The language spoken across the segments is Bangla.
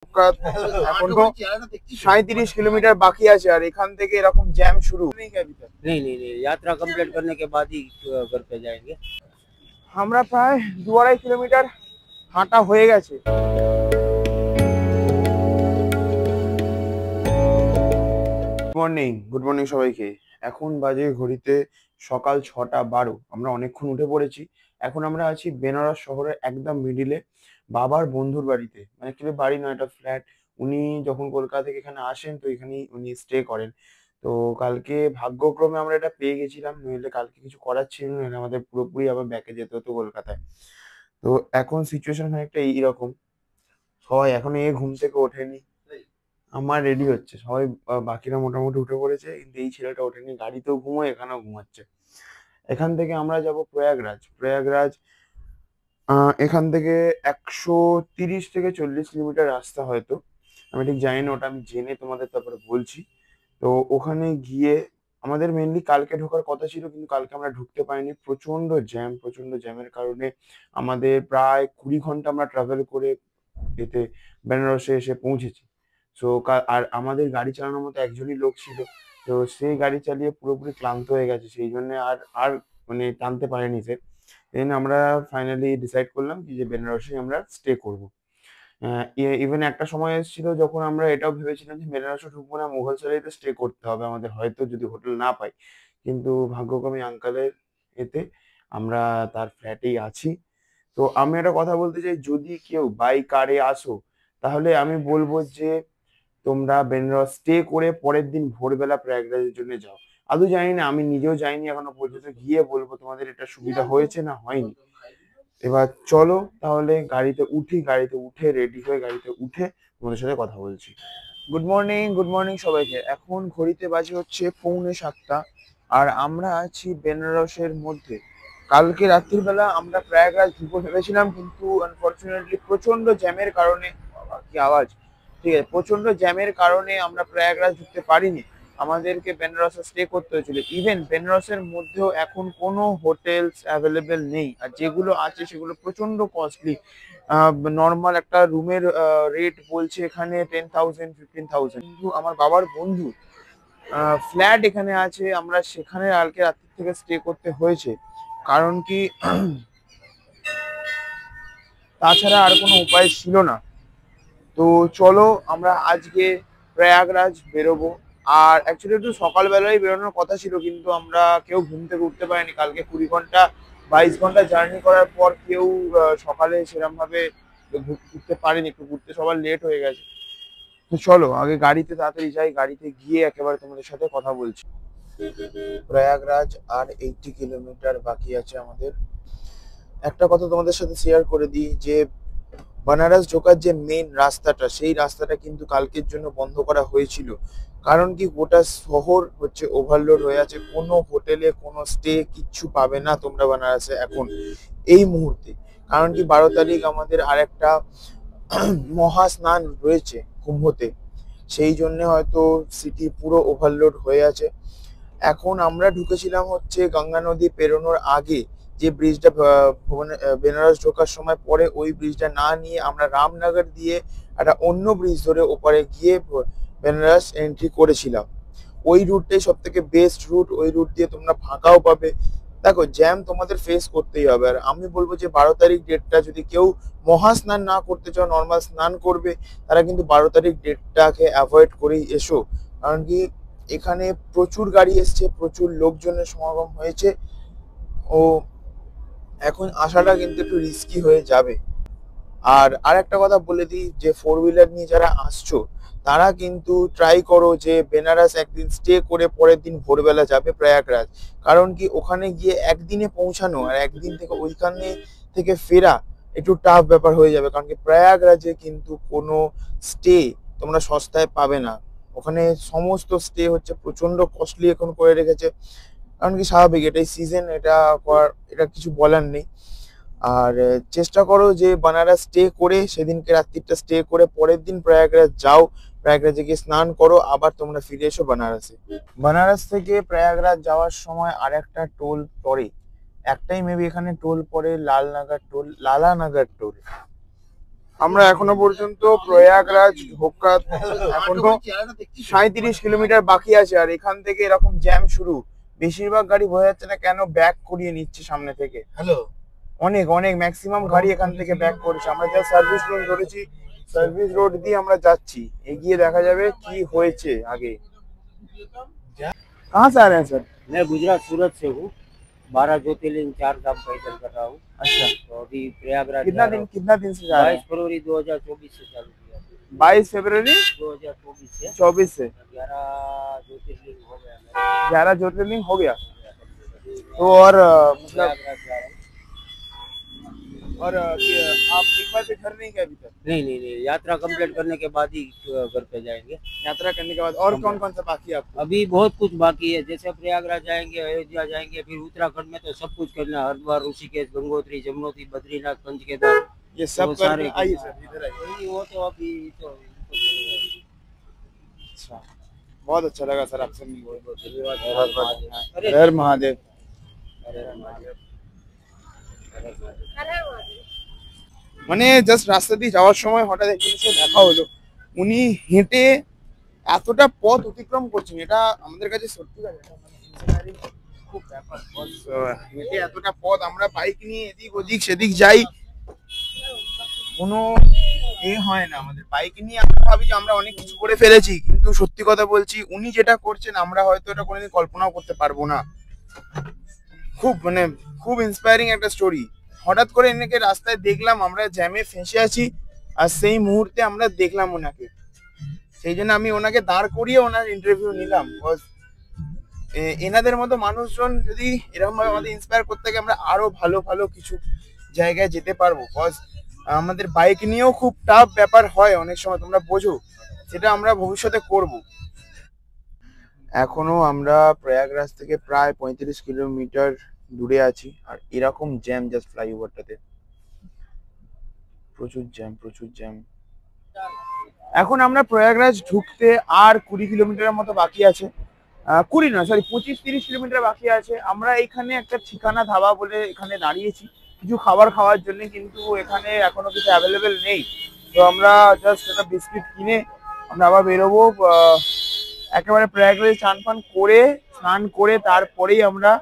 এখনো 37 কিলোমিটার বাকি আছে আর এখান থেকে এরকম জ্যাম শুরু। नहीं नहीं नहीं, यात्रा कंप्लीट करने के बाद ही घर पे जाएंगे। আমরা প্রায় 2-2.5 কিলোমিটার হাঁটা হয়ে গেছে। গুড মর্নিং সবাইকে। এখন বাজে ঘড়িতে সকাল 6:12। আমরা অনেকক্ষণ উঠে পড়েছি। এখন আমরা আছি বেনারস শহরের একদম মিডিলে, বাবার বন্ধুর বাড়িতে। মানে অ্যাকচুয়ালি বাড়ি নয়, এটা ফ্ল্যাট। উনি যখন কলকাতা থেকে এখানে আসেন তো এখানেই উনি স্টে করেন। তো কালকে ভাগ্যক্রমে আমরা এটা পেয়ে গেছিলাম, নইলে কালকে কিছু করার ছিল না, নইলে আমাদের পুরোপুরি আবার ব্যাকে যেতে হতো কলকাতায়। তো এখন সিচুয়েশন খানিকটা এইরকম। সবাই এখনো ঘুম থেকে ওঠেনি। আমার রেডি হচ্ছে সবাই, বাকিরা মোটামুটি উঠে পড়েছে, কিন্তু এই ছেলেটা ওঠেনি। গাড়িতেও ঘুমোয়, এখানেও ঘুমাচ্ছে। এখান থেকে আমরা যাব প্রয়াগরাজ। এখান থেকে 130 থেকে 40 কিলোমিটার রাস্তা হয়তো, আমি ঠিক জানি না, ওটা আমি জেনে তোমাদের তারপরে বলছি। তো ওখানে গিয়ে আমাদের মেনলি কালকে ঢোকার কথা ছিল, কিন্তু কালকে আমরা ঢুকতে পারিনি। প্রচন্ড জ্যামের কারণে আমাদের প্রায় 20 ঘন্টা আমরা ট্রাভেল করে এতে বেনারসে এসে পৌঁছেছি। সো আর আমাদের গাড়ি চালানোর মতো একজনই লোক ছিল, তো সেই গাড়ি চালিয়ে পুরোপুরি ক্লান্ত হয়ে গেছে, সেই জন্য আর আর মানে টানতে পারেনি সে। দেন আমরা ফাইনালি ডিসাইড করলাম কি যে বেনারসে আমরা স্টে করবো। ইভেন একটা সময় এসেছিল যখন আমরা এটাও ভেবেছিলাম যে বেনারসে ঢুকবো না, মুঘলসরাইতে স্টে করতে হবে আমাদের হয়তো, যদি হোটেল না পাই। কিন্তু ভাগ্যক্রমে আঙ্কালের এতে আমরা তার ফ্ল্যাটেই আছি। তো আমি একটা কথা বলতে চাই, যদি কেউ বাই কারে আসো তাহলে আমি বলবো যে তোমরা বেনারস স্টে করে পরের দিন ভোরবেলা প্রয়াগরাজের জন্য যাও। আদৌ জানি না, আমি নিজেও যাইনি এখনো পর্যন্ত, গিয়ে বলবো তোমাদের এটা সুবিধা হয়েছে না হয়নি। এবার চলো তাহলে গাড়িতে উঠি, গাড়িতে উঠে রেডি হয়ে গাড়িতে উঠে তোমাদের সাথে কথা বলছি। গুড মর্নিং সবাইকে। এখন ঘড়িতে বাজে হচ্ছে 6:45। আর আমরা আছি বেনারসের মধ্যে। কালকে রাত্রির বেলা আমরা প্রয়াগরাজ ঢুকবো ভেবেছিলাম, কিন্তু আনফরচুনেটলি প্রচন্ড জ্যামের কারণে, কি আওয়াজ, ঠিক আছে, প্রচন্ড জ্যামের কারণে আমরা প্রয়াগরাজ ঢুকতে পারিনি। আমাদেরকে বেনারসে স্টে করতে হয়েছিল। ইভেন বেনারসের মধ্যেও এখন কোনো হোটেলস অ্যাভেলেবেল নেই, আর যেগুলো আছে সেগুলো প্রচন্ড কস্টলি। নর্মাল একটা রুমের রেট বলছে এখানে 10,000 15,000। কিন্তু আমার বাবার বন্ধু ফ্ল্যাট এখানে আছে, আমরা সেখানে কালকে রাত্রি থেকে স্টে করতে হয়েছে। কারণ কি তাছাড়া আর কোনো উপায় ছিল না। তো চলো আমরা আজকে প্রয়াগরাজ বেরোবো। আর অ্যাকচুয়ালি একটু সকালবেলায় বেরোনোর কথা ছিল, কিন্তু আমরা কেউ ঘুম থেকে উঠতে পারিনি। কালকে 20 ঘন্টা 22 ঘন্টা জার্নি করার পর কেউ সকালে সেরকম ভাবে ঘুরতে পারেনি, একটু ঘুরতে সবার লেট হয়ে গেছে। তো চলো আগে গাড়িতে তাড়াতাড়ি যাই, গাড়িতে গিয়ে একেবারে তোমাদের সাথে কথা বলছি। প্রয়াগরাজ আর 80 কিলোমিটার বাকি আছে আমাদের। একটা কথা তোমাদের সাথে শেয়ার করে দিই যে বানারস ঢোকার যে মেইন রাস্তাটা, সেই রাস্তাটা কিন্তু কালকের জন্য বন্ধ করা হয়েছিল। কারণ কি গোটা শহর হচ্ছে ওভারলোড হয়ে আছে, কোনো হোটেলে কোনো স্টে কিচ্ছু পাবে না তোমরা বানারসে এখন এই মুহূর্তে। কারণ কি 12 তারিখ আমাদের আরেকটা মহা স্নান রয়েছে কুম্ভতে, সেই জন্য হয়তো সিটি পুরো ওভারলোড হয়ে আছে। এখন আমরা ঢুকেছিলাম হচ্ছে গঙ্গা নদী পেরোনোর আগে, যে ব্রিজটা বেনারস ঢোকার সময় পরে, ওই ব্রিজটা না নিয়ে আমরা রামনগর দিয়ে একটা অন্য ব্রিজ ধরে ওপারে গিয়ে বেনারস এন্ট্রি করেছিলাম। ওই রুটটাই সব থেকে বেস্ট রুট, ওই রুট দিয়ে তোমরা ফাঁকাও পাবে। দেখো জ্যাম তোমাদের ফেস করতেই হবে। আর আমি বলবো যে 12 তারিখ ডেটটা, যদি কেউ মহা স্নান না করতে চাও, নর্মাল স্নান করবে, তারা কিন্তু 12 তারিখ ডেটটাকে অ্যাভয়েড করেই এসো। কারণ কি এখানে প্রচুর গাড়ি এসছে, প্রচুর লোকজনের সমাগম হয়েছে। ও এখন আসাটা কিন্তু একটু রিস্কি হয়ে যাবে। আর আরেকটা কথা বলে দিই যে 4 হুইলার নিয়ে যারা আসছো তারা কিন্তু ট্রাই করো যে বেনারস একদিন স্টে করে পরের দিন ভোরবেলা যাবে প্রয়াগরাজ। কারণ কি ওখানে গিয়ে একদিনে পৌঁছানো আর একদিন থেকে ওইখানে থেকে ফেরা একটু টাফ ব্যাপার হয়ে যাবে। কারণ কি প্রয়াগরাজে কিন্তু কোনো স্টে তোমরা সস্তায় পাবে না। ওখানে সমস্ত স্টে হচ্ছে প্রচন্ড কস্টলি এখন করে রেখেছে। কারণ কি স্বাভাবিক, এটাই সিজন, এটা কিছু বলার নেই। আর চেষ্টা করো যে বানারস স্টে করে সেদিনকে রাত্রিটা স্টে করে পরের দিন প্রয়াগরাজ যাও। প্রয়াগরাজে গিয়ে স্নান করো, আবার তোমরা ফিরে এসো বানারসে। বানারস থেকে প্রয়াগরাজ যাওয়ার সময় আর একটা টোল পড়ে, একটাই মেবি এখানে টোল পড়ে, লালানগর টোল। আমরা এখনো পর্যন্ত প্রয়াগরাজ ঢোকা এখনো 37 কিলোমিটার বাকি আছে, আর এখান থেকে এরকম জ্যাম শুরু। বেশিরভাগ গাড়ি বোঝা যাচ্ছে না কেন ব্যাক করিয়ে নিচ্ছে সামনে থেকে। হ্যালো, অনেক অনেক ম্যাক্সিমাম গাড়ি এখান থেকে ব্যাক করছে। আমরা যা সার্ভিস রোড ধরেছি, সার্ভিস রোড দিয়ে আমরা যাচ্ছি, এগিয়ে দেখা যাবে কি হয়েছে आगे। कहाँ से आ रहे हैं सर? मैं गुजरात सूरत से हूँ। 12 ज्योतिर्लिंग 4 धाम पैदल कर रहा हूँ। अच्छा, तो अभी प्रयागराज कितना दिन से जा रहे 22 हैं? फरवरी 2024 से चालू किया। 22 फरवरी 2024 से 24 से 11 ज्योतिर्लिंग हो गया। 11 ज्योतिर्लिंग हो गया। तो और मतलब प्रयागराज जा रहा हूँ। और आप एक बार भी घर नहीं गए अभी तक? नहीं, यात्रा कंप्लीट करने के बाद ही घर पे जाएंगे। यात्रा करने के बाद और कौन कौन सा बाकी है आपको? अभी बहुत कुछ बाकी है, जैसे प्रयागराज जाएंगे, अयोध्या जाएंगे, फिर उत्तराखंड में तो सब कुछ करना है। हरिद्वार, ऋषिकेश, गंगोत्री, जमुनोत्री, बद्रीनाथ, पंचकेदार, ये सब वो करके सारे आइए सर, इधर आइए। नहीं, वो तो अभी तो अच्छा, बहुत अच्छा लगा सर आपसे मिलकर। बहुत धन्यवाद। हर महादेव। মানে জাস্ট রাস্তা দিয়ে যাওয়ার সময় হঠাৎ একজনের সাথে দেখা হলো, উনি হেঁটে এতটা পথ অতিক্রম করছেন, এটা আমাদের কাছে সত্যি খুব ব্যাপার। হেঁটে এতটা পথ, আমরা বাইক নিয়ে এদিক ওদিক সেদিক যাই, কোনো হয় না আমাদের বাইক নিয়ে। আমরা ভাবি যে আমরা অনেক কিছু করে ফেলেছি, কিন্তু সত্যি কথা বলছি উনি যেটা করছেন আমরা হয়তো এটা কোনোদিন কল্পনাও করতে পারবো না। খুব খুব ইন্সপায়ারিং একটা স্টোরি। হঠাৎ করে এনেকে রাস্তায় দেখলাম, আমরা জ্যামে ফেঁসে আছি, আর সেই মুহূর্তে আমরা দেখলাম ওনাকে, সেই জন্য আমি ওনাকে দাঁড় করিয়ে ওনার ইন্টারভিউ নিলাম। এনাদের মতো মানুষজন যদি এরকম ভাবে আমাদের ইন্সপায়ার করতে থাকে, আমরা আরো ভালো ভালো কিছু জায়গায় যেতে পারবো। আমাদের বাইক নিয়েও খুব টাফ ব্যাপার হয় অনেক সময়, তোমরা বোঝো, সেটা আমরা ভবিষ্যতে করব। এখনো আমরা প্রয়াগরাজ থেকে প্রায় 35 কিলোমিটার দূরে আছি, আর এরকম জ্যাম জাস্ট ফ্লাইওভারটাতে, প্রচুর জ্যাম। এখন আমরা প্রয়াগরাজ ঢুকতে আর 20 কিলোমিটারের মতো বাকি আছে। 20 না, সরি 25-30 কিলোমিটার বাকি আছে। আমরা এখানে একটা ঠিকানা ধাবা বলে এখানে দাঁড়িয়েছি কিছু খাবার খাওয়ার জন্য, কিন্তু এখানে এখনো কিছু অ্যাভেলেবেল নেই। তো আমরা জাস্ট একটা বিস্কিট কিনে আমরা আবার বেরোবো। একেবারে প্রয়াগরাজে স্নান করে তারপরেই আমরা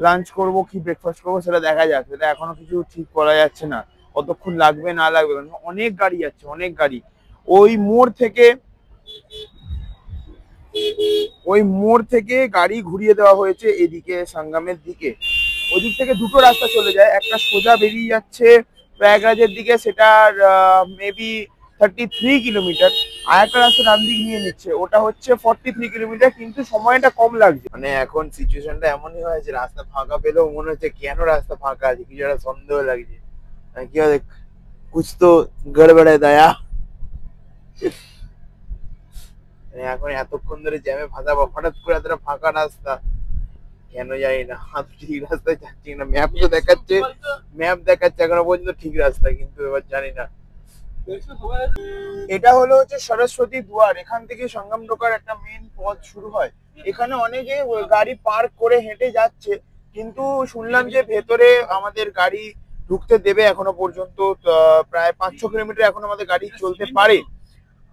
লাঞ্চ করব, কি ব্রেকফাস্ট করবো সেটা দেখা যাক। সেটা এখনো কিছু ঠিক করা যাচ্ছে না, কতক্ষণ লাগবে না লাগবে। অনেক গাড়ি যাচ্ছে, অনেক গাড়ি। ওই মোড় থেকে গাড়ি ঘুরিয়ে দেওয়া হয়েছে এদিকে সঙ্গমের দিকে। ওদিক থেকে দুটো রাস্তা চলে যায়, একটা সোজা বেরিয়ে যাচ্ছে প্রয়াগরাজের দিকে, সেটার মেবি 33 কিলোমিটার, আর একটা রাস্তা ডান দিক নিয়ে নিচ্ছে, ওটা হচ্ছে 43 কিলোমিটার, কিন্তু সময়টা কম লাগছে। এখন সিচুয়েশনটা এমনই হয়েছে, রাস্তা ফাঁকা পেলেও মনে হচ্ছে কেন রাস্তা ফাঁকা আছে, কিছু একটা সন্দেহ লাগছে। কি হবে, কুছ তো গড়বড় দয়া। এখন এতক্ষণ ধরে জ্যামে ফাঁসাবো, হঠাৎ করে এতটা ফাঁকা রাস্তা কেন জানি না। ঠিক রাস্তায় যাচ্ছি না, ম্যাপ দেখাচ্ছে এখনো পর্যন্ত ঠিক রাস্তা, কিন্তু এবার জানি না। এটা হচ্ছে সরস্বতী দুয়ার, এখান থেকে সঙ্গম ঢোকার একটা মেন পথ শুরু হয়। এখানে অনেকে গাড়ি পার্ক করে হেঁটে যাচ্ছে, কিন্তু শুনলাম যে ভেতরে আমাদের গাড়ি ঢুকতে দেবে এখনো পর্যন্ত। প্রায় 5-6 কিলোমিটার এখন আমাদের গাড়ি চলতে পারে,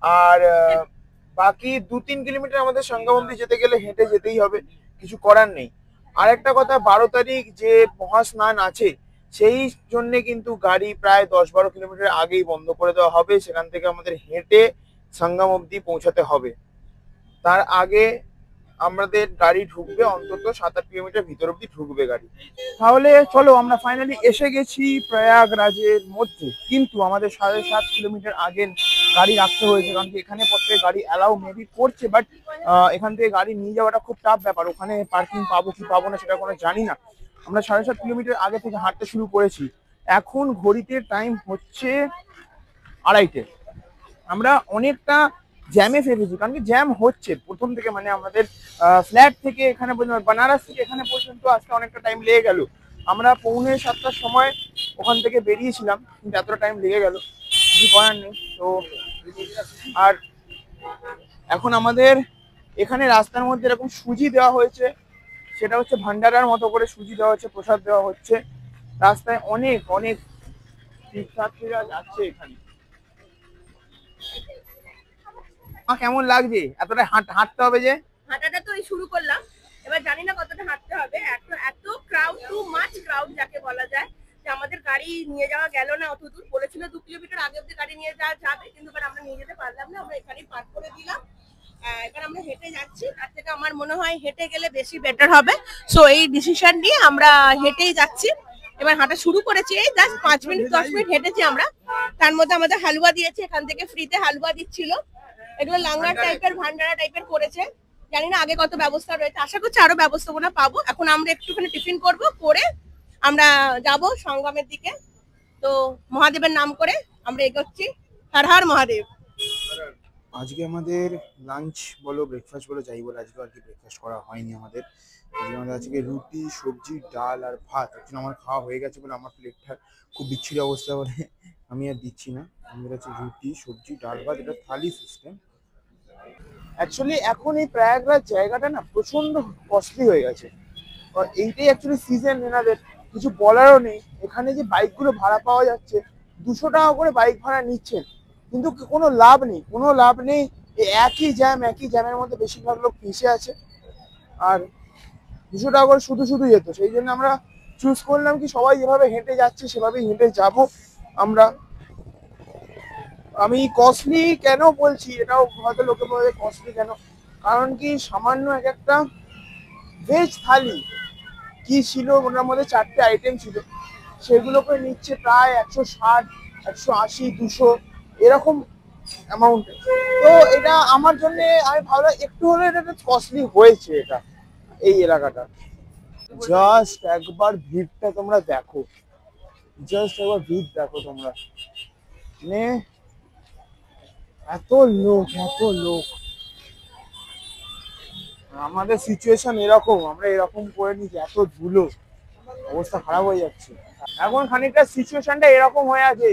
আর বাকি 2-3 কিলোমিটার আমাদের সঙ্গম অবধি যেতে গেলে হেঁটে যেতেই হবে, কিছু করার নেই। আর একটা কথা, 12 তারিখ যে মহাস্নান আছে, সেই জন্য কিন্তু গাড়ি প্রায় 10-12 কিলোমিটার আগেই বন্ধ করে দেওয়া হবে। সেখান থেকে আমাদের হেঁটে সঙ্গম অবধি পৌঁছাতে হবে। তার আগে আমাদের গাড়ি ঢুকবে অন্তত 7-8 কিলোমিটার ভিতর অবধি ঢুকবে গাড়ি। তাহলে চলো, আমরা ফাইনালি এসে গেছি প্রয়াগরাজের মধ্যে, কিন্তু আমাদের 7.5 কিলোমিটার আগে গাড়ি রাখতে হয়েছে, কারণ কি এখানে পথে গাড়ি অ্যালাউ মেবি করছে, বাট এখান থেকে গাড়ি নিয়ে যাওয়াটা খুব টাফ ব্যাপার। ওখানে পার্কিং পাবো কি পাবো না সেটা কোনো জানি না। আমরা 7.5 কিলোমিটার আগে থেকে হাঁটতে শুরু করেছি, এখন ঘড়িতে টাইম হচ্ছে 2:30। আমরা অনেকটা জ্যামে ফেলেছি, কারণ কি জ্যাম হচ্ছে প্রথম থেকে, আমাদের ফ্ল্যাট থেকে এখানে পর্যন্ত, বানারস থেকে এখানে পর্যন্ত আসতে অনেকটা টাইম লেগে গেল। আমরা 6:45-7টার সময় ওখান থেকে বেরিয়েছিলাম, কিন্তু এতটা টাইম লেগে গেল, কিছু করার নেই। তো আর এখন আমাদের এখানে রাস্তার মধ্যে এরকম সুজি দেওয়া হয়েছে, সেটা হচ্ছে ভান্ডারার মতো করে সুজি দেওয়া হচ্ছে, প্রসাদ দেওয়া হচ্ছে। রাস্তায় অনেক তীর্থযাত্রীরা যাচ্ছে এখানে, কেমন লাগছে এতটা হাঁটতে হবে যে? হাঁটাটা তো এই শুরু করলাম, এবার জানি না কতটা হাঁটতে হবে। এত এত ক্রাউড, টু মাচ ক্রাউড যাকে বলা যায়, যে আমাদের গাড়ি নিয়ে যাওয়া গেল না অত দূর। বলেছিল 2 কিলোমিটার আগে অব্দি গাড়ি নিয়ে যাওয়া যাবে, কিন্তু আমরা নিয়ে যেতে পারলাম না, আমরা এখানেই পার্ক করে দিলাম। এবার আমরা হেঁটে যাচ্ছি, তার থেকে আমার মনে হয় হেঁটে গেলে বেশি বেটার হবে। সো এই ডিসিশন নিয়ে আমরা হেঁটেই যাচ্ছি। এবার হাঁটা শুরু করেছি, এই জাস্ট 5 মিনিট 10 মিনিট হেঁটেছি আমরা। তার মধ্যে আমাদের হালুয়া দিয়েছে, এখান থেকে ফ্রিতে হালুয়া দিচ্ছিল। এগুলো লাঙ্গার টাইপের, ভান্ডারা টাইপের করেছে। জানি না আগে কত ব্যবস্থা রয়েছে, আশা করছি আরো ব্যবস্থাপনা পাবো। এখন আমরা একটুখানি টিফিন করব, করে আমরা যাব সঙ্গমের দিকে। তো মহাদেবের নাম করে আমরা এগোচ্ছি। হর হর মহাদেব। আজকে আমাদের লাঞ্চ বলো, ব্রেকফাস্ট বলো, যাই বলো, আজকে আর কি ব্রেকফাস্ট করা হয়নি আমাদের। আজকে রুটি, সবজি, ডাল আর ভাত। একজন আমার খাওয়া হয়ে গেছে বলে আমার প্লেটটা খুব বিচ্ছিরি অবস্থা বলে আমি আর দিচ্ছি না। আমাদের হচ্ছে রুটি, সবজি, ডাল, ভাত, এটা থালি সিস্টেম। অ্যাকচুয়ালি এখন এই প্রয়াগরাজ জায়গাটা না প্রচন্ড কস্টলি হয়ে গেছে। এইটাই অ্যাকচুয়ালি সিজন, এনাদের কিছু বলারও নেই। এখানে যে বাইকগুলো ভাড়া পাওয়া যাচ্ছে, 200 টাকা করে বাইক ভাড়া নিচ্ছেন, কিন্তু কোনো লাভ নেই, কোনো লাভ নেই। একই জ্যামের মধ্যে বেশিরভাগ লোক ফেঁসে আছে। আর 200 টাকা করে শুধু শুধু যেত, সেই জন্য আমরা চুজ করলাম কি সবাই যেভাবে হেঁটে যাচ্ছে সেভাবেই হেঁটে যাব আমরা। আমি কস্টলি কেন বলছি, এটাও হয়তো লোকে বলে কস্টলি কেন, কারণ কি সামান্য একটা ভেজ থালি কি ছিল, ওনার মধ্যে 4টে আইটেম ছিল, সেগুলোকে নিচ্ছে প্রায় 160, 180, 200 এরকম অ্যামাউন্টে। তো এটা আমার জন্য, আমি ভাবলাম একটু হলে এটা কস্টলি হয়েছে এটা, এই এলাকাটা। জাস্ট একবার ভিড়টা তোমরা দেখো, জাস্ট একবার ভিড় দেখো তোমরা, মানে এত লোক। আমাদের সিচুয়েশন এরকম, আমরা এরকম করে নিচ্ছি, এত ধুলো, অবস্থা খারাপ হয়ে যাচ্ছে। এখন খানিকটা সিচুয়েশনটা এরকম হয়ে আছে,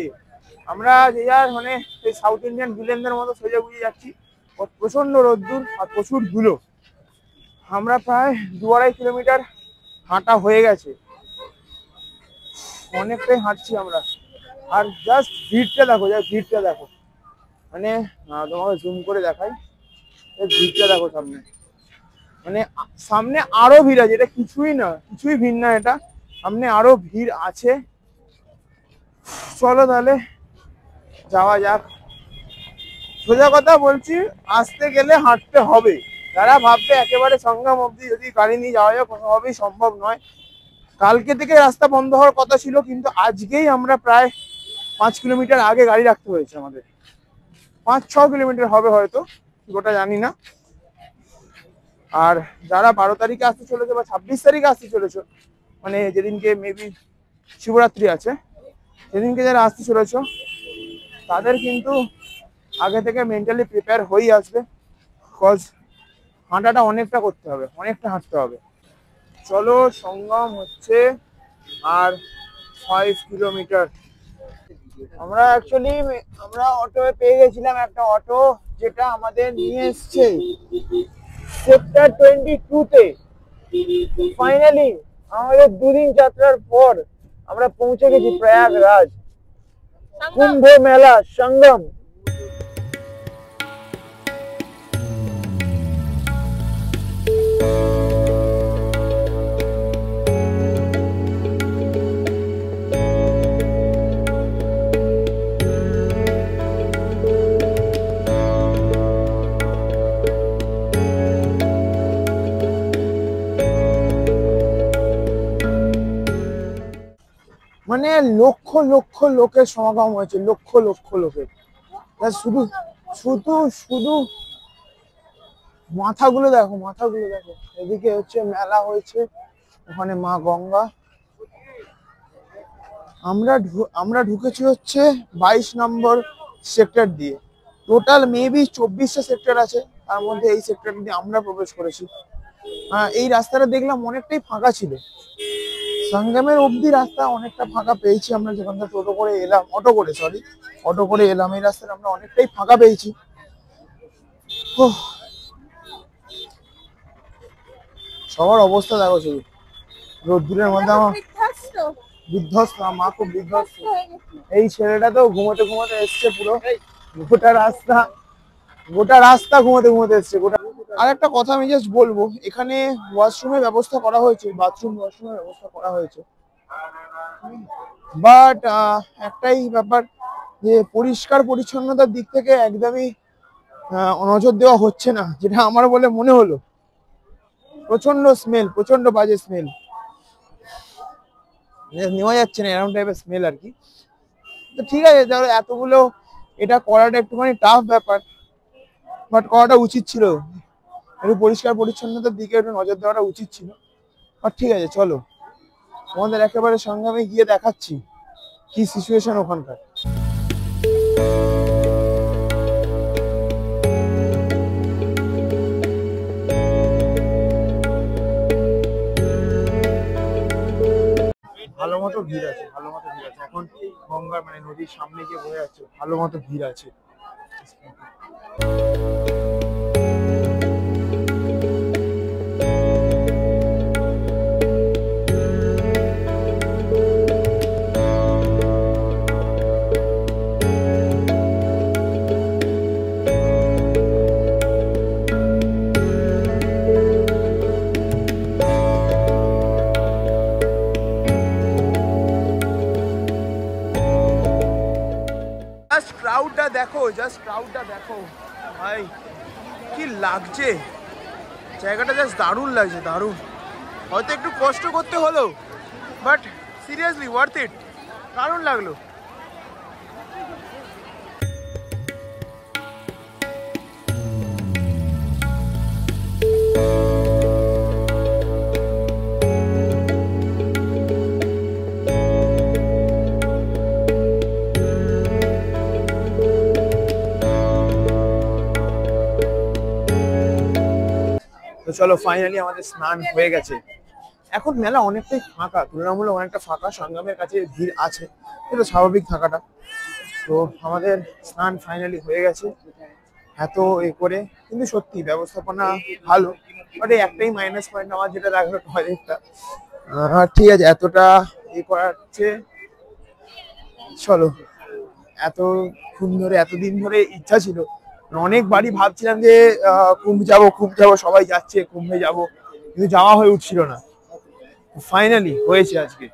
আমরা যে যার মানে এই সাউথ ইন্ডিয়ান ভিলেনদের মতো সোজা বুঝে যাচ্ছি। প্রচন্ড রোদ্দুর আর প্রচুর ধুলো। আমরা প্রায় 2-2.5 কিলোমিটার হাঁটা হয়ে গেছে, অনেকটাই হাঁটছি আমরা। আর জাস্ট ভিড়টা দেখো, মানে তোমাকে জুম করে দেখাই, ভিড়টা দেখো সামনে, মানে সামনে আরো ভিড় আছে, এটা কিছুই ভিড় না, এটা সামনে আরো ভিড় আছে। চলো তাহলে যাওয়া যাক। সোজা কথা বলছি, আসতে গেলে হাঁটতে হবে। যারা ভাববে একেবারে সঙ্গম অবধি যদি গাড়ি নিয়ে যাওয়া যায়, কোনোভাবেই সম্ভব নয়। কালকে থেকে রাস্তা বন্ধ হওয়ার কথা ছিল, কিন্তু আজকেই আমরা প্রায় 5 কিলোমিটার আগে গাড়ি রাখতে হয়েছে আমাদের। 5-6 কিলোমিটার হবে হয়তো, গোটা জানি না। আর যারা 12 তারিখে আসতে চলেছে বা 26 তারিখে আসতে চলেছে, মানে যেদিনকে মেবি শিবরাত্রি আছে, সেদিনকে যারা আসতে চলেছ, তাদের কিন্তু আগে থেকে মেন্টালি প্রিপেয়ার হয়েই আসবে, বিকজ হাঁটাটা অনেকটা করতে হবে, অনেকটা হাঁটতে হবে। চলো, সঙ্গম হচ্ছে আর 5 কিলোমিটার। আমরা অটোয় পেয়ে গেছিলাম একটা অটো, যেটা আমাদের নিয়ে এসছে সেক্টর 22-তে। ফাইনালি আমাদের 2 দিন যাত্রার পর আমরা পৌঁছে গেছি প্রয়াগরাজ কুম্ভ মেলা সঙ্গম। মানে লক্ষ লক্ষ লোকের সমাগম হয়েছে, লক্ষ লক্ষ লোকের। শুধু শুধু শুধু মাথাগুলো দেখো, এদিকে হচ্ছে মেলা হয়েছে, ওখানে মা গঙ্গা। আমরা ঢুকেছি হচ্ছে 22 নম্বর সেক্টর দিয়ে। টোটাল মেবি 24টা সেক্টর আছে, তার মধ্যে এই সেক্টর দিয়ে আমরা প্রবেশ করেছি। এই রাস্তাটা দেখলাম অনেকটাই ফাঁকা ছিল, সঙ্গমের অবধি রাস্তা অনেকটা ফাঁকা পেয়েছি আমরা, যেখান থেকে অটো করে এলাম। এই রাস্তাটা আমরা অনেকটাই ফাঁকা পেয়েছি। সবার অবস্থা দেখো, শুধু রোদ্দুরের মধ্যে আমার বিধ্বস্ত, মা খুব বিধ্বস্ত। এই ছেলেটা তো ঘুমোতে এসছে পুরো গোটা রাস্তা। গোটা রাস্তা ঘুমোতে ঘুমোতে এসছে গোটা। আর একটা কথা আমি জাস্ট বলবো, এখানে ওয়াশরুমের ব্যবস্থা করা হয়েছে, বাথরুম ওয়াশরুমের ব্যবস্থা করা হয়েছে, বাট একটাই ব্যাপার যে পরিষ্কার পরিচ্ছন্নতার দিক থেকে একদমই নজর দেওয়া হচ্ছে না, যেটা আমার বলে মনে হলো। প্রচন্ড স্মেল, প্রচন্ড বাজে স্মেল, নেওয়া যাচ্ছে না এরকম টাইপের স্মেল আর কি। তো ঠিক আছে, তাহলে এতগুলো এটা করাটা একটুখানি টাফ ব্যাপার, বাট করাটা উচিত ছিল, একটু পরিষ্কার পরিচ্ছন্নতার দিকে একটু নজর দেওয়াটা উচিত ছিল। আর ঠিক আছে, চলো তোমাদের একেবারে সঙ্গে আমি গিয়ে দেখাচ্ছি কি সিচুয়েশন ওখানকার। ভালো মতো ভিড় আছে, ভালো মতো ভিড় আছে এখন, গঙ্গার মানে নদীর সামনে গিয়ে বয়ে যাচ্ছে, ভালো মতো ভিড় আছে। জাস্ট ক্রাউডটা দেখো, জাস্ট ক্রাউডটা দেখো ভাই, কি লাগছে জায়গাটা, জাস্ট দারুণ লাগছে, দারুণ। হয়তো একটু কষ্ট করতে হলো, বাট সিরিয়াসলি ওয়ার্থ ইট, দারুণ লাগলো। তো চলো, ফাইনালি আমাদের স্নান হয়ে গেছে। এখন মেলা অনেকটাই ফাঁকা, তুলনামূলক অনেকটা ফাঁকা, সঙ্গমের কাছে ভিড় আছে, এটা স্বাভাবিক থাকাটা। তো আমাদের স্নান ফাইনালি হয়ে গেছে এত এ করে, কিন্তু সত্যি ব্যবস্থাপনা ভালো, বাট এই একটাই মাইনাস পয়েন্ট আমার যেটা লাগলো টয়লেটটা। ঠিক আছে, এতটা এ করাচ্ছে, চলো এতক্ষণ ধরে, এতদিন ধরে ইচ্ছা ছিল, অনেকবারই ভাবছিলাম যে কুম্ভ যাবো, সবাই যাচ্ছে কুম্ভে যাব, কিন্তু যাওয়া হয়ে উঠছিল না। ফাইনালি হয়েছে আজকে।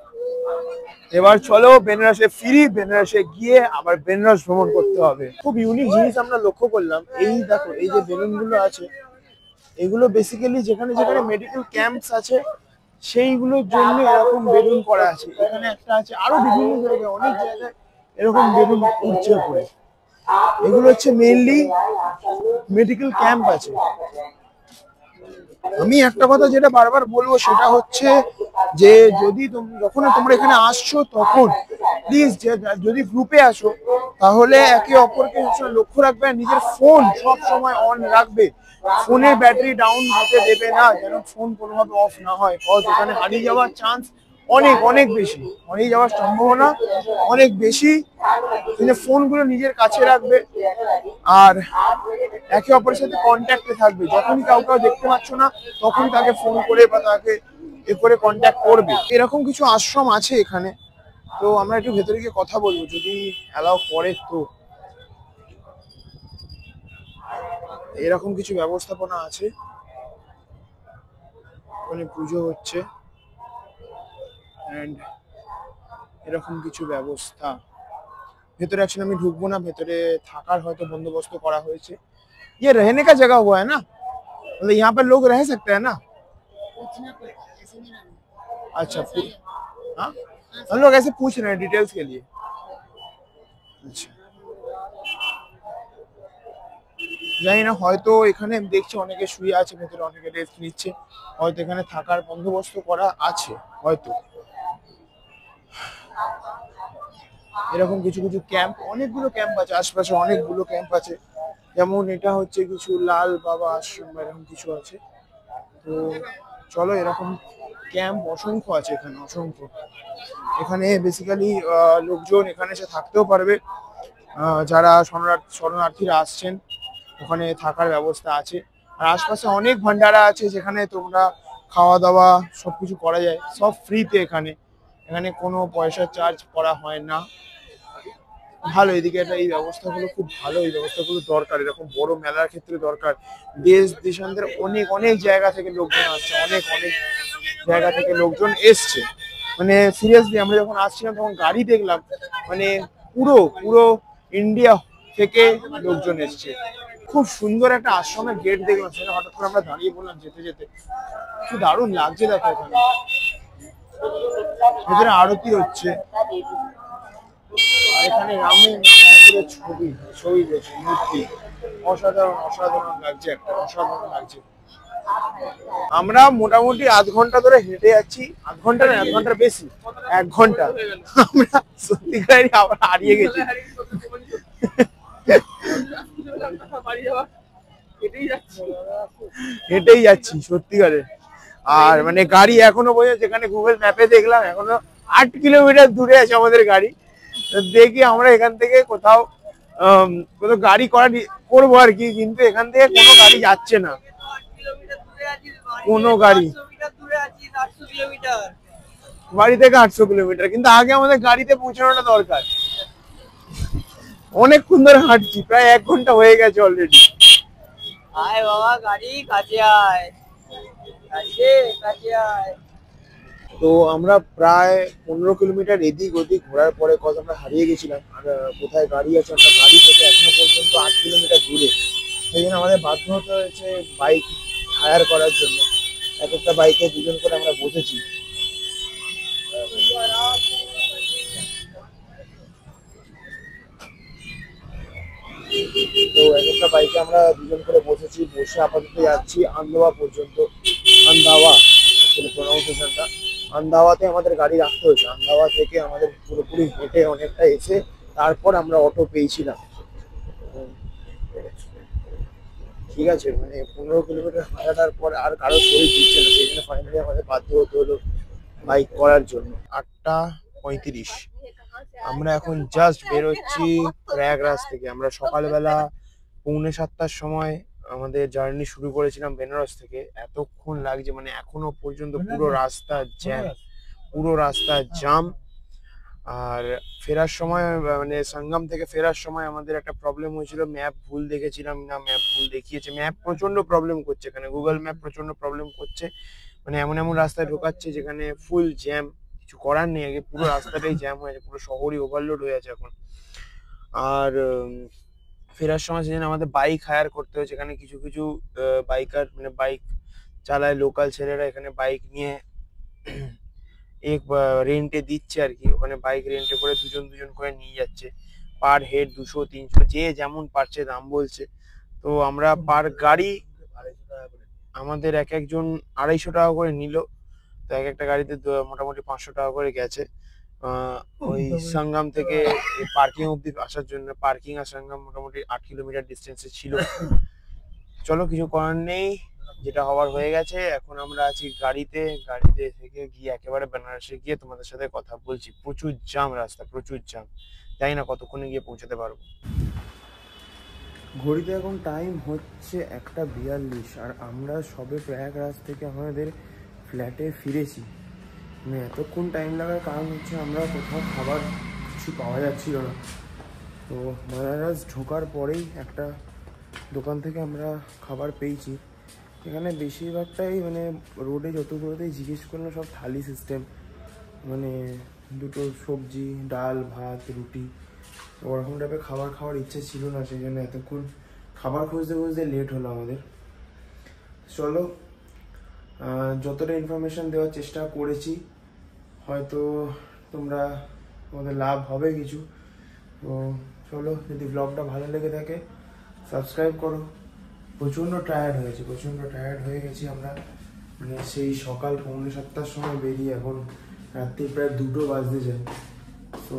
এবার চলো বেনারসে ফিরি, বেনারসে গিয়ে আবার বেনারস ভ্রমণ করতে হবে। খুব ইউনিক জিনিস আমরা লক্ষ্য করলাম, এই দেখো এই যে বেলুন গুলো আছে, এগুলো বেসিক্যালি যেখানে যেখানে মেডিকেল ক্যাম্পস আছে সেইগুলোর জন্য এরকম বেলুন করা আছে। এখানে একটা আছে, আরো বিভিন্ন জায়গায়, অনেক জায়গায় এরকম বেলুন উঠছে উপরে। এগুলো হচ্ছে মেইনলি মেডিকেল ক্যাম্প আছে। আমি একটা কথা যেটা বারবার বলবো সেটা হচ্ছে যে যদি যখন তোমরা এখানে আসছো তখন প্লিজ যদি গ্রুপে আসো তাহলে একে অপরকে লক্ষ্য রাখবে, আর নিজের ফোন সব সময় অন রাখবে, ফোনের ব্যাটারি ডাউন হতে দেবে না, যেন ফোন কোনোভাবে অফ না হয়, কজ এখানে হারিয়ে যাওয়ার চান্স অনেক অনেক বেশি, হারিয়ে যাওয়ার সম্ভাবনা অনেক বেশি। ফোনগুলো নিজের কাছে রাখবে আর একে অপরের সাথে কন্ট্যাক্টে থাকবে, যখনই কাউকে দেখতে পাচ্ছ না তখনই তাকে ফোন করে বা তাকে এ করে কন্ট্যাক্ট করবে। এরকম কিছু আশ্রম আছে এখানে, তো আমরা একটু ভেতরে গিয়ে কথা বলবো যদি অ্যালাউ করে। তো এরকম কিছু ব্যবস্থাপনা আছে, ওখানে পুজো হচ্ছে এন্ড এরকম কিছু ব্যবস্থা। ভেতরে অ্যাকচুয়ালি আমি ঢুকবো না, ভেতরে থাকার হয়তো বন্দোবস্ত করা হয়েছে। ये रहने का जगह हुआ है ना, मतलब यहाँ पर लोग रह सकते हैं ना? अच्छा, हाँ हम लोग ऐसे पूछ रहे हैं डिटेल्स के लिए। अच्छा, জানি না, হয়তো এখানে দেখছি অনেকে শুয়ে আছে ভেতরে, অনেকে রেস্ট নিচ্ছে, হয়তো এখানে থাকার বন্দোবস্ত করা আছে হয়তো। এরকম কিছু কিছু ক্যাম্প, অনেকগুলো ক্যাম্প আছে আশপাশে, অনেকগুলো ক্যাম্প আছে, যেমন এটা হচ্ছে কিছু লাল বাবা আশ্রম এরকম কিছু আছে। তো চলো, এরকম ক্যাম্প অসংখ্য আছে এখানে, অসংখ্য। এখানে বেসিক্যালি লোকজন এখানে এসে থাকতেও পারবে, যারা শরণার্থীরা আসছেন ওখানে থাকার ব্যবস্থা আছে। আর আশপাশে অনেক ভান্ডারা আছে যেখানে তোমরা খাওয়া দাওয়া সবকিছু করা যায়, সব ফ্রিতে এখানে, এখানে কোনো পয়সা চার্জ করা হয় না। ভালো, এদিকে একটা এই ব্যবস্থাগুলো খুব ভালো, এই ব্যবস্থাগুলো দরকার, এরকম বড় মেলার ক্ষেত্রে দরকার। দেশ দেশান্তর অনেক অনেক জায়গা থেকে লোকজন আসছে, অনেক অনেক জায়গা থেকে লোকজন এসছে। মানে সিরিয়াসলি আমরা যখন আসছিলাম তখন গাড়ি দেখলাম, মানে পুরো পুরো ইন্ডিয়া থেকে লোকজন এসছে। খুব সুন্দর একটা আশ্রমের গেট দেখলাম, সেখানে হঠাৎ করে আমরা দাঁড়িয়ে পড়লাম যেতে যেতে, কি দারুণ লাগছে দেখো। এখানে ভেতরে আরতি হচ্ছে, আর এখানে রামের ছবি ছবি রয়েছে, মূর্তি। অসাধারণ অসাধারণ লাগছে, একটা অসাধারণ লাগছে। আমরা মোটামুটি আধ ঘন্টা ধরে হেঁটে যাচ্ছি, আধ ঘন্টা না, 1 ঘন্টার বেশি, 1 ঘন্টা। আমরা সত্যিকারই আবার হারিয়ে গেছি। হেঁটেই যাচ্ছি সত্যিকারে। আর মানে গাড়ি এখনো পর্যন্ত, যেখানে গুগল ম্যাপে দেখলাম এখনো 8 কিলোমিটার দূরে আছে আমাদের গাড়ি। দেখি আমরা এখান থেকে কোথাও গাড়ি করবো আর কি, কিন্তু এখান থেকে কোনো গাড়ি যাচ্ছে না, কোনো গাড়ি। বাড়ি থেকে 800 কিলোমিটার, কিন্তু আগে আমাদের গাড়িতে পৌঁছানোটা দরকার। অনেকক্ষণ ধরে হাঁটছি, প্রায় 1 ঘন্টা হয়ে গেছে অলরেডি। আয় বাবা, গাড়ি কাছে আয়, কাছে আয়। তো আমরা প্রায় 15 কিলোমিটার এদিক ওদিক ঘোরার পরে কথা আমরা হারিয়ে গেছিলাম, আর কোথায় গাড়ি আছে আমরা গাড়ি থেকে এখনো পর্যন্ত 8 কিলোমিটার দূরে। সেই জন্য আমাদের বাধ্য হতে হয়েছে বাইক হায়ার করার জন্য। এক একটা বাইকে 2 জন করে আমরা বসেছি। তো এক একটা বাইকে আমরা 2 জন করে বসেছি, বসে আপাতত যাচ্ছি আন্দাওয়া পর্যন্ত। আন্দাওয়া প্রনাউন্সিয়েশনটা, আন্দাওয়াতে আমাদের গাড়ি রাখতে হয়েছে। আন্দাওয়া থেকে আমাদের পুরোপুরি হেঁটে অনেকটা এসে তারপর আমরা অটো পেয়েছিলাম। ঠিক আছে, মানে 15 কিলোমিটার হাঁটার পর আর কারো শরীর দিচ্ছে না, সেই জন্য ফাইনালি আমাদের বাধ্য হতে হলো বাইক করার জন্য। 8:35 আমরা এখন জাস্ট বেরোচ্ছি প্রয়াগরাজ থেকে। আমরা সকালবেলা 6:45টার সময় আমাদের জার্নি শুরু করেছিলাম বেনারস থেকে। এতক্ষণ লাগছে, মানে এখনো পর্যন্ত পুরো রাস্তা জ্যাম, পুরো রাস্তা জাম। আর ফেরার সময়, মানে সঙ্গম থেকে ফেরার সময় আমাদের একটা প্রবলেম হয়েছিল, ম্যাপ ভুল দেখেছিলাম না, ম্যাপ ভুল দেখিয়েছে। ম্যাপ প্রচন্ড প্রবলেম করছে এখানে, গুগল ম্যাপ প্রচন্ড প্রবলেম করছে। মানে এমন এমন রাস্তায় ঢোকাচ্ছে যেখানে ফুল জ্যাম, কিছু করার নেই। আগে পুরো রাস্তাটাই জ্যাম হয়েছে, পুরো শহরই ওভারলোড হয়ে আছে এখন। আর ফেরার সময় সেজন্য আমাদের বাইক হায়ার করতে হয়েছে। এখানে কিছু কিছু বাইকার, মানে বাইক চালায় লোকাল ছেলেরা, এখানে বাইক নিয়ে রেন্টে দিচ্ছে আর কি। ওখানে বাইক রেন্টে করে 2 জন 2 জন করে নিয়ে যাচ্ছে। পার হেড 200-300 যে যেমন পারছে দাম বলছে। তো আমরা পার গাড়ি আমাদের এক একজন 250 টাকা করে নিল। তো এক একটা গাড়িতে মোটামুটি 500 টাকা করে গেছে। ওই সঙ্গম থেকে পার্কিং অব্দি আসার জন্য। পার্কিং আর সঙ্গম মোটামুটি 8 কিলোমিটার ডিস্টেন্সে ছিল। চলো, কিছু করার নেই, যেটা হওয়ার হয়ে গেছে। এখন আমরা আছি গাড়িতে, গাড়িতে থেকে গিয়ে একেবারে বেনারসে গিয়ে তোমাদের সাথে কথা বলছি। প্রচুর জ্যাম রাস্তা, প্রচুর জ্যাম, জানি না কতক্ষণে গিয়ে পৌঁছাতে পারবো। ঘড়িতে এখন টাইম হচ্ছে 1:42, আর আমরা সবে প্রয়াগরাজ থেকে আমাদের ফ্ল্যাটে ফিরেছি। মানে এতক্ষণ টাইম লাগার কারণ হচ্ছে আমরা কোথাও খাবার কিছু পাওয়া যাচ্ছিল না। তো বেনারস ঢোকার পরেই একটা দোকান থেকে আমরা খাবার পেয়েছি। এখানে বেশিরভাগটাই মানে রোডে যতগুলোতেই জিজ্ঞেস করলাম সব থালি সিস্টেম, মানে 2টো সবজি, ডাল, ভাত, রুটি। ওরকম টাইপের খাবার খাওয়ার ইচ্ছে ছিল না, সেই জন্য এতক্ষণ খাবার খুঁজতে খুঁজতে লেট হলো আমাদের। চলো, যতটা ইনফরমেশন দেওয়ার চেষ্টা করেছি, হয়তো তোমাদের লাভ হবে কিছু। তো চলো, যদি ব্লগটা ভালো লেগে থাকে সাবস্ক্রাইব করো। প্রচণ্ড টায়ার্ড হয়ে গেছি আমরা। মানে সেই সকাল 6:45টার সময় বেরিয়ে এখন রাত্রি প্রায় 2টো বাজতে যায়। তো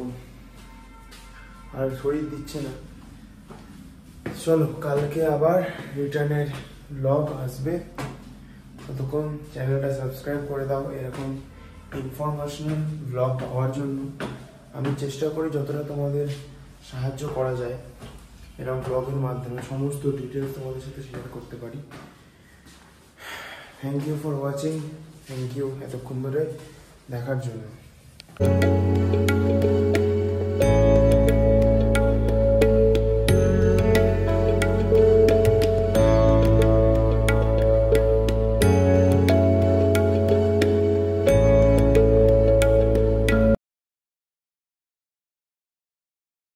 আর শরীর দিচ্ছে না। চলো, কালকে আবার রিটার্নের ব্লগ আসবে। ততক্ষণ চ্যানেলটা সাবস্ক্রাইব করে দাও এরকম ইনফরমেশনাল ব্লগ পাওয়ার জন্য। আমি চেষ্টা করি যতটা তোমাদের সাহায্য করা যায় এরকম ব্লগের মাধ্যমে সমস্ত ডিটেলস তোমাদের সাথে শেয়ার করতে পারি। Thank you for watching, thank you এতক্ষণ ধরে দেখার জন্য।